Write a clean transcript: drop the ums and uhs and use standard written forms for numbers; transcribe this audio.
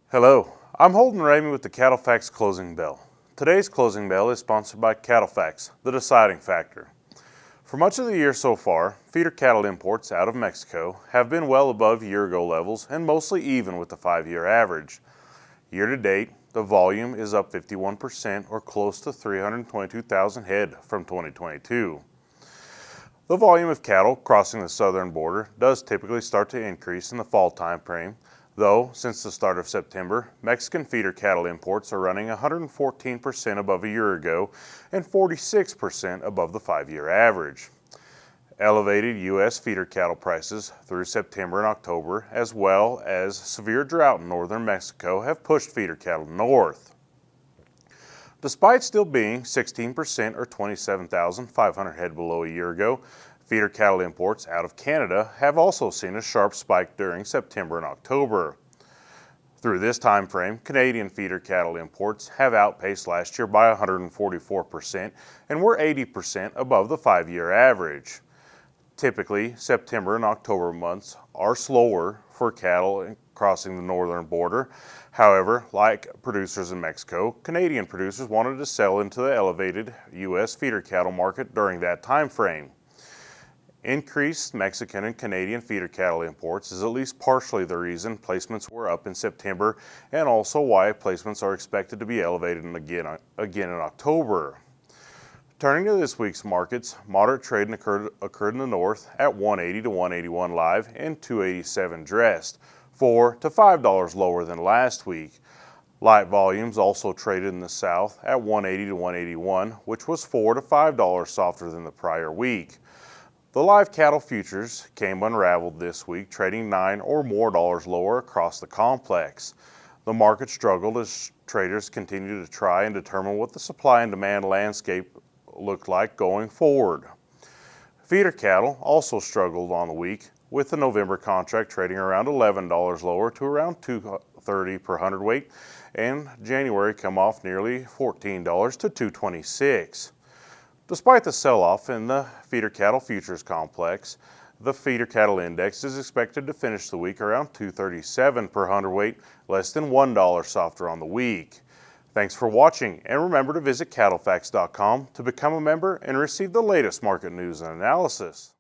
Hello, I'm Holden Ramey with the CattleFax Closing Bell. Today's Closing Bell is sponsored by CattleFax, the deciding factor. For much of the year so far, feeder cattle imports out of Mexico have been well above year-ago levels and mostly even with the 5-year average. Year-to-date, the volume is up 51% or close to 322,000 head from 2022. The volume of cattle crossing the southern border does typically start to increase in the fall time frame, though since the start of September, Mexican feeder cattle imports are running 114% above a year ago and 46% above the 5-year average. Elevated U.S. feeder cattle prices through September and October, as well as severe drought in northern Mexico, have pushed feeder cattle north. Despite still being 16% or 27,500 head below a year ago, feeder cattle imports out of Canada have also seen a sharp spike during September and October. Through this time frame, Canadian feeder cattle imports have outpaced last year by 144% and were 80% above the 5-year average. Typically, September and October months are slower for cattle crossing the northern border. However, like producers in Mexico, Canadian producers wanted to sell into the elevated U.S. feeder cattle market during that time frame. Increased Mexican and Canadian feeder cattle imports is at least partially the reason placements were up in September and also why placements are expected to be elevated again in October. Turning to this week's markets, moderate trading occurred in the north at 180 to 181 live and 287 dressed, $4 to $5 lower than last week. Light volumes also traded in the south at 180 to 181, which was $4 to $5 softer than the prior week. The live cattle futures came unraveled this week, trading $9 or more lower across the complex. The market struggled as traders continued to try and determine what the supply and demand landscape looked like going forward. Feeder cattle also struggled on the week, with the November contract trading around $11 lower to around $230 per hundredweight, and January come off nearly $14 to $226. Despite the sell-off in the feeder cattle futures complex, the feeder cattle index is expected to finish the week around $237 per hundredweight, less than $1 softer on the week. Thanks for watching, and remember to visit CattleFax.com to become a member and receive the latest market news and analysis.